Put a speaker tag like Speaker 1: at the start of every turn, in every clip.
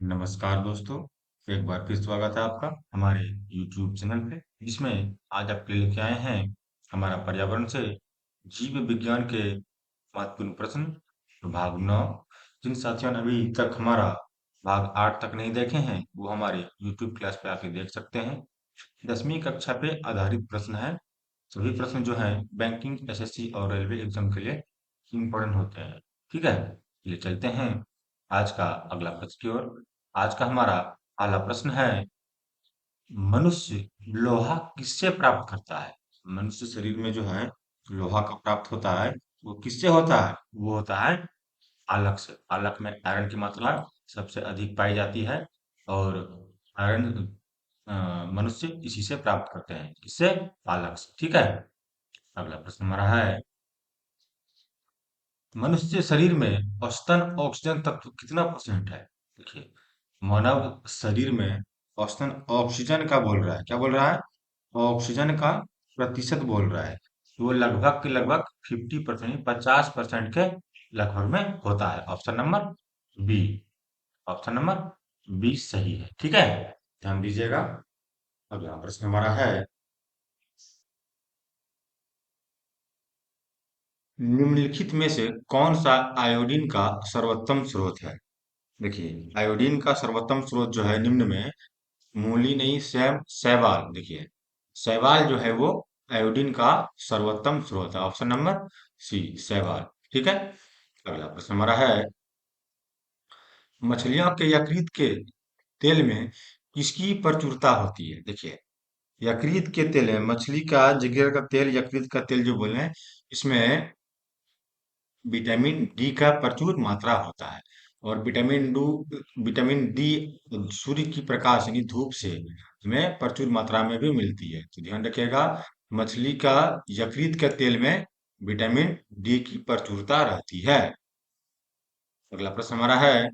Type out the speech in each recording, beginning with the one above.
Speaker 1: नमस्कार दोस्तों। एक बार फिर स्वागत है आपका हमारे YouTube चैनल पे, जिसमें आज आपके लिए लेके आए हैं हमारा पर्यावरण से जीव विज्ञान के महत्वपूर्ण प्रश्न तो भाग 9। जिन साथियों ने अभी तक हमारा भाग 8 तक नहीं देखे हैं वो हमारे YouTube क्लास पे आके देख सकते हैं। 10वीं कक्षा पे आधारित प्रश्न है। सभी प्रश्न जो हैं बैंकिंग, एसएससी और रेलवे एग्जाम के लिए इम्पोर्टेंट होते हैं। ठीक है, ये चलते हैं आज का अगला प्रश्न की ओर। आज का हमारा पहला प्रश्न है, मनुष्य लोहा किससे प्राप्त करता है? मनुष्य शरीर में जो है लोहा का प्राप्त होता है, वो किससे होता है? वो होता है पालक से। पालक में आयरन की मात्रा सबसे अधिक पाई जाती है और आयरन मनुष्य इसी से प्राप्त करते हैं। किससे? पालक से। ठीक है, अगला प्रश्न हमारा है, मनुष्य शरीर में औसतन ऑक्सीजन तत्व कितना परसेंट है? देखिए, मानव शरीर में औसतन ऑक्सीजन का बोल रहा है, क्या बोल रहा है? ऑक्सीजन का प्रतिशत बोल रहा है। तो वो लगभग के लगभग 50%, 50% के लगभग में होता है। Option number B, option number B सही है। ठीक है, ध्यान दीजिएगा। अगला प्रश्न हमारा है, निम्नलिखित में से कौन सा आयोडीन का सर्वोत्तम स्रोत है? देखिए, आयोडीन का सर्वोत्तम स्रोत जो है निम्न में, मूली नहीं, शैवाल। देखिए, शैवाल जो है वो आयोडीन का सर्वोत्तम स्रोत है। ऑप्शन नंबर सी, शैवाल। ठीक है, अगला प्रश्न हमारा है, मछलियों के यकृत के तेल में किसकी प्रचुरता होती है? देखिए, यकृत के तेल में मछली का जिगर का तेल, यकृत का तेल जो बोले हैं, इसमें विटामिन डी का प्रचुर मात्रा होता है। और विटामिन डी सूर्य की प्रकाश यानी धूप से हमें प्रचुर मात्रा में भी मिलती है। तो ध्यान रखिएगा, मछली का यकृत के तेल में विटामिन डी की प्रचुरता रहती है। अगला प्रश्न हमारा है,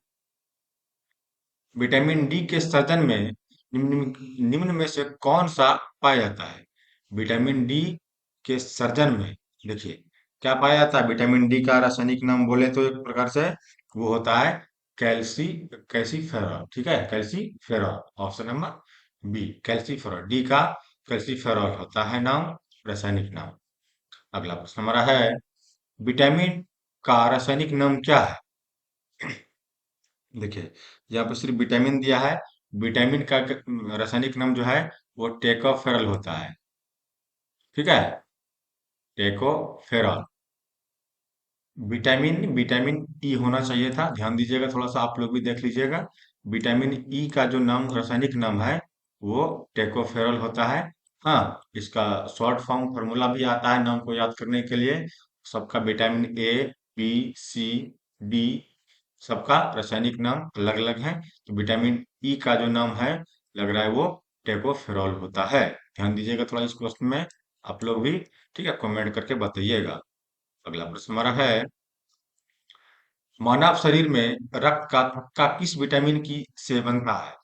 Speaker 1: विटामिन डी के सृजन में निम्न में से कौन सा पाया जाता है? विटामिन डी के सर्जन में, देखिए, क्या पाया जाता है? विटामिन डी का रासायनिक नाम बोले तो एक प्रकार से वो होता है कैल्सी कैल्सीफेरॉल। ठीक है, calciferol. Option number B, calciferol. D का कैल्सीफेरॉल होता है नाम, रासायनिक नाम। अगला प्रश्न हमारा है, विटामिन का रासायनिक नाम क्या है? देखिए, यहाँ पर सिर्फ विटामिन दिया है। विटामिन का रासायनिक नाम जो है वो टेकोफेरल होता है। ठीक है, टेकोफेरॉल। विटामिन विटामिन ई होना चाहिए था, ध्यान दीजिएगा, थोड़ा सा आप लोग भी देख लीजिएगा। विटामिन ई का जो नाम, रासायनिक नाम है, वो टेकोफेरल होता है। हाँ, इसका शॉर्ट फॉर्म फॉर्मूला भी आता है नाम को याद करने के लिए। सबका vitamin A, B, C, D, सबका रासायनिक नाम अलग अलग है। तो विटामिन ई का जो नाम है, लग रहा है वो टेकोफेरॉल होता है। ध्यान दीजिएगा थोड़ा इस क्वेश्चन में आप लोग भी। ठीक है, कमेंट करके बताइएगा। अगला प्रश्न हमारा है, मानव शरीर में रक्त का थक्का किस विटामिन की से बनता है?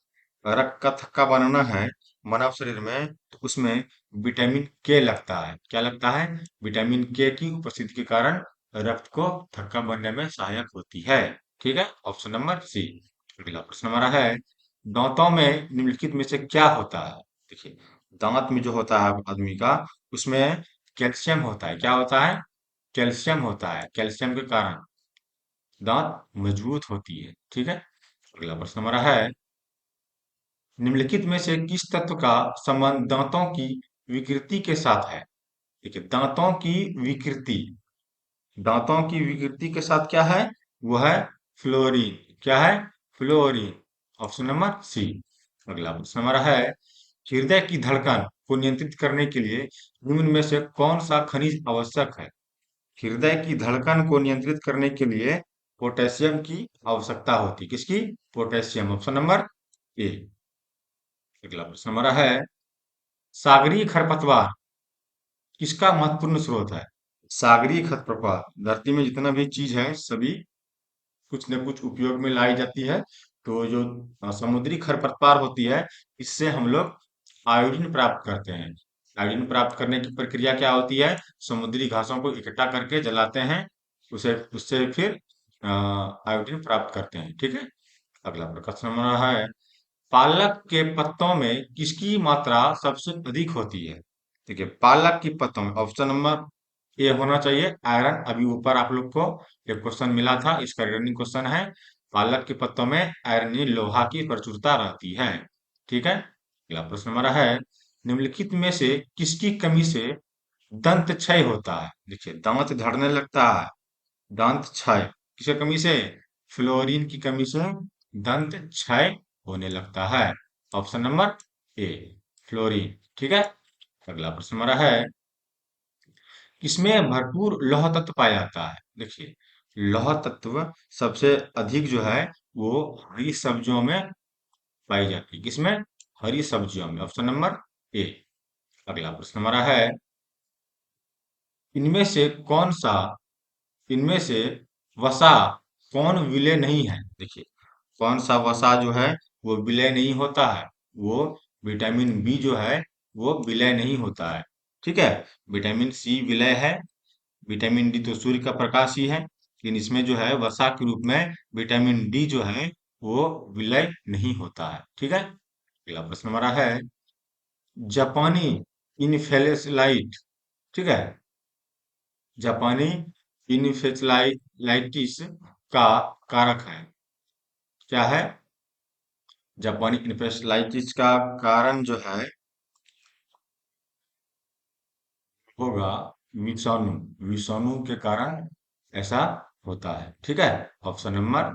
Speaker 1: रक्त का थक्का बनाना है मानव शरीर में, तो उसमें विटामिन के लगता है। क्या लगता है? विटामिन के की उपस्थिति के कारण रक्त को थक्का बनने में सहायक होती है। ठीक है, ऑप्शन नंबर सी। अगला प्रश्न हमारा है, दांतों में निम्नलिखित में से क्या होता है? देखिए, दांत में जो होता है आदमी का, उसमें कैल्शियम होता है। क्या होता है? कैल्शियम होता है। कैल्शियम के कारण दांत मजबूत होती है। ठीक है, अगला प्रश्न हमारा है, निम्नलिखित में से किस तत्व का संबंध दांतों की विकृति के साथ है? देखिए, दांतों की विकृति के साथ क्या है? वो है फ्लोरीन। क्या है? फ्लोरीन। Option number C. अगला प्रश्न हमारा है, हृदय की धड़कन को नियंत्रित करने के लिए निम्न में से कौन सा खनिज आवश्यक है? हृदय की धड़कन को नियंत्रित करने के लिए पोटेशियम की आवश्यकता होती है। किसकी? पोटेशियम। Option number A. अगला प्रश्न हमारा है, सागरीय खरपतवार किसका महत्वपूर्ण स्रोत है? सागरीय खरपतवार, धरती में जितना भी चीज है सभी कुछ न कुछ उपयोग में लाई जाती है। तो जो समुद्री खरपतवार होती है, इससे हम लोग आयोडीन प्राप्त करते हैं। आयोडीन प्राप्त करने की प्रक्रिया क्या होती है? समुद्री घासों को इकट्ठा करके जलाते हैं, उसे उससे फिर आयोडीन प्राप्त करते हैं। ठीक है, अगला प्रश्न हमारा है, पालक के पत्तों में किसकी मात्रा सबसे अधिक होती है? देखिए, पालक की पत्तों में ऑप्शन नंबर ए होना चाहिए आयरन। अभी ऊपर आप लोग को एक क्वेश्चन मिला था, इसका रनिंग क्वेश्चन है। पालक के पत्तों में आयरन लोहा की प्रचुरता रहती है। ठीक है। अगला प्रश्न हमारा है, निम्नलिखित में से किसकी कमी से दंत क्षय होता है? देखिए, दांत झड़ने लगता है, दंत क्षय किसकी कमी से? फ्लोरीन की कमी से दंत क्षय होने लगता है। Option number A, fluorine. ठीक है। अगला प्रश्न हमारा है, किसमें भरपूर लौह तत्व पाया जाता है? देखिए, लौह तत्व सबसे अधिक जो है वो हरी सब्जियों में पाई जाती है। किसमें? हरी सब्जियों में। Option number A. अगला प्रश्न हमारा है, इनमें से कौन सा इनमें से वसा कौन विलेय नहीं है? देखिए, कौन सा वसा जो है वो विलय नहीं होता है? वो विटामिन बी जो है वो विलय नहीं होता है। ठीक है। विटामिन सी विलय है, विटामिन डी तो सूर्य का प्रकाश ही है, लेकिन इसमें जो है वसा के रूप में विटामिन डी जो है वो विलय नहीं होता है। ठीक है। अगला प्रश्न हमारा है, जापानी इनफेलेसाइट, ठीक है, जापानी इन्फेलेसाइटिस का कारक है, क्या है? जापानी इन्फेलेसाइटिस का कारण जो है होगा विषाणु। विषाणु के कारण ऐसा होता है। ठीक है। Option number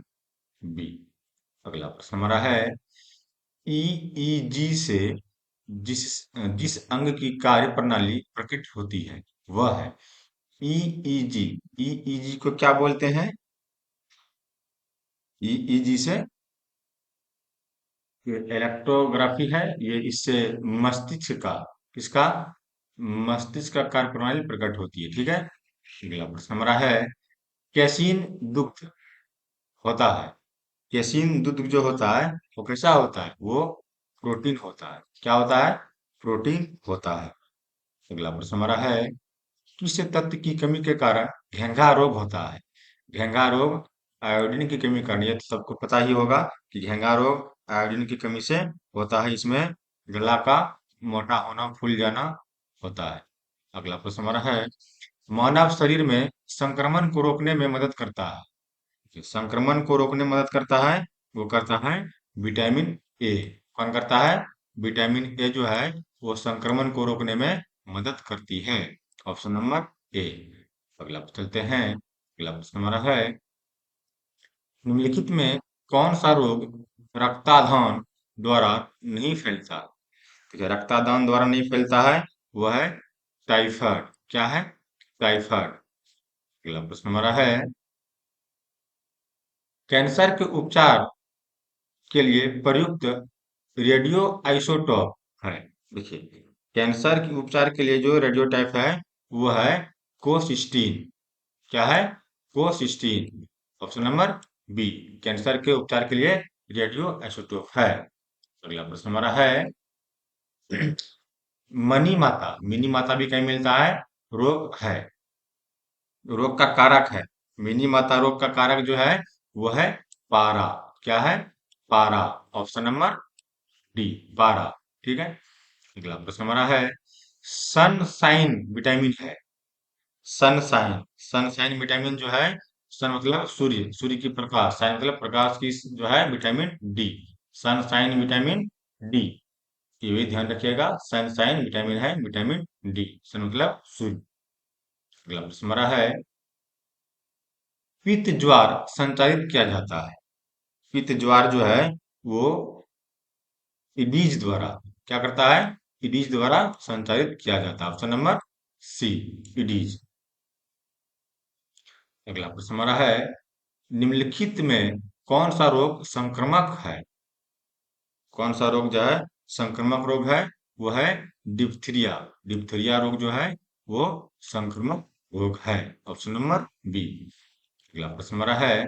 Speaker 1: B. अगला प्रश्न हमारा है, ईईजी से जिस जिस अंग की कार्य प्रणाली प्रकट होती है वह है? ईईजी। ईईजी को क्या बोलते हैं? ईईजी से ये इलेक्ट्रोग्राफी है, ये इससे मस्तिष्क का, किसका? मस्तिष्क का कार्य प्रणाली प्रकट होती है। ठीक है। अगला प्रश्न हमारा है, कैसीन दुग्ध होता है? कैसीन दुग्ध जो होता है वो कैसा होता है? वो प्रोटीन होता है। क्या होता है? प्रोटीन होता है। अगला प्रश्न हमारा है, किस तत्व की कमी के कारण घेंघा रोग होता है? घेंघा रोग आयोडीन की कमी के कारण, ये तो सबको पता ही होगा कि घेंघा रोग आयोडीन की कमी से होता है। इसमें गला का मोटा होना, फूल जाना होता है। अगला प्रश्न हमारा है, मानव शरीर में संक्रमण को रोकने में मदद करता है? जो संक्रमण को रोकने में मदद करता है वो करता है विटामिन ए। कौन करता है? विटामिन ए जो है वो संक्रमण को रोकने में मदद करती है। Option number A. अगला चलते हैं, अगला प्रश्न हमारा है, निम्नलिखित में कौन सा रोग रक्ताधान द्वारा नहीं फैलता? ठीक है, रक्तादान द्वारा नहीं फैलता है, वह है टाइफाइड। क्या है? टाइफाइड। अगला प्रश्न हमारा है, कैंसर के उपचार के लिए प्रयुक्त रेडियो आइसोटोप है? देखिए, कैंसर के उपचार के लिए जो रेडियो टाइप है वो है कोसिस्टीन। क्या है? कोसिस्टीन। ऑप्शन नंबर बी, कैंसर के उपचार के लिए रेडियो आइसोटोप है। अगला प्रश्न हमारा है, मनी माता, मिनी माता भी कहीं मिलता है, रोग है, रोग का कारक है। मिनी माता रोग का कारक जो है वो है पारा। क्या है? पारा। ऑप्शन नंबर डी, पारा। ठीक है। अगला प्रश्न हमारा है, सनसाइन विटामिन है? सनसाइन, सनसाइन विटामिन जो है, सन मतलब सूर्य, सूर्य की प्रकाश, साइन मतलब प्रकाश की, जो है vitamin D, sunshine vitamin D. ये भी ध्यान रखिएगा, सनसाइन विटामिन है विटामिन डी, सन मतलब सूर्य। अगला प्रश्न हमारा है, पित्त ज्वार संचारित किया जाता है? पित्त ज्वार जो है वो इडीज द्वारा, क्या करता है? इडीज द्वारा संचारित किया जाता है। ऑप्शन नंबर सी, इडीज। अगला प्रश्न हमारा है, निम्नलिखित में कौन सा रोग संक्रामक है? कौन सा रोग जो है संक्रामक रोग है? वो है डिप्थीरिया। डिप्थीरिया रोग जो है वो संक्रामक रोग है। Option number B. अगला प्रश्न हमारा है,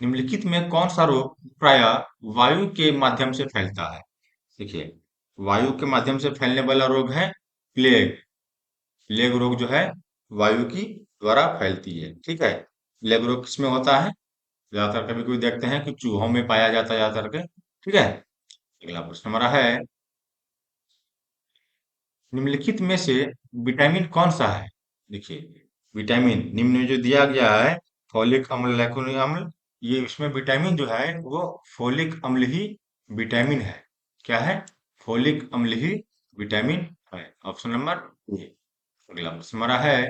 Speaker 1: निम्नलिखित में कौन सा रोग प्राय वायु के माध्यम से फैलता है? देखिए, वायु के माध्यम से फैलने वाला रोग है प्लेग। प्लेग रोग जो है वायु की द्वारा फैलती है। ठीक है। प्लेग रोग किसमें होता है? ज्यादातर कभी कभी देखते हैं कि चूहों में पाया जाता है ज्यादातर के। ठीक है। अगला प्रश्न हमारा है, निम्नलिखित में से विटामिन कौन सा है? देखिए, विटामिन निम्न में जो दिया गया है, फोलिक अम्ल, लैक्टोनिक अम्ल, ये इसमें विटामिन जो है वो फोलिक अम्ल ही विटामिन है। क्या है? फोलिक अम्ल ही विटामिन है। Option number A. अगला प्रश्न हमारा है,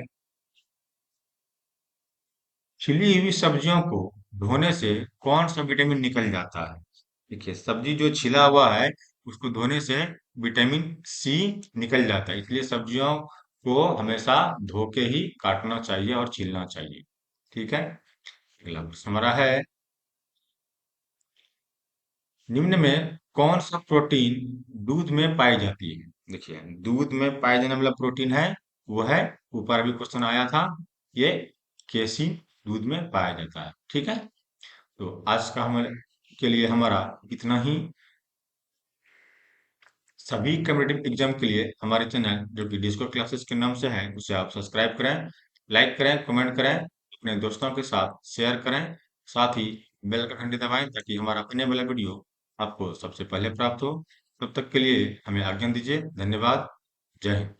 Speaker 1: छिली हुई सब्जियों को धोने से कौन सा विटामिन निकल जाता है? देखिए, सब्जी जो छिला हुआ है उसको धोने से विटामिन सी निकल जाता है, इसलिए सब्जियों को हमेशा धो के ही काटना चाहिए और छीलना चाहिए। ठीक है। अगला प्रश्न हमारा है, निम्न में कौन सा प्रोटीन दूध में पाई जाती है? देखिए, दूध में पाए जाने वाला प्रोटीन है वो है, ऊपर भी क्वेश्चन आया था, ये केसी दूध में पाया जाता है। ठीक है। तो आज का हमारे के लिए हमारा इतना ही। सभी कम्पिटिटिव एग्जाम के लिए हमारे चैनल जो कि डिस्को क्लासेस के नाम से है उसे आप सब्सक्राइब करें, लाइक करें, कमेंट करें, अपने दोस्तों के साथ शेयर करें। साथ ही बेल का घंटी दबाएं ताकि हमारा आने वाला वीडियो आपको सबसे पहले प्राप्त हो। तब तक के लिए हमें आज्ञा दीजिए। धन्यवाद। जय हिंद।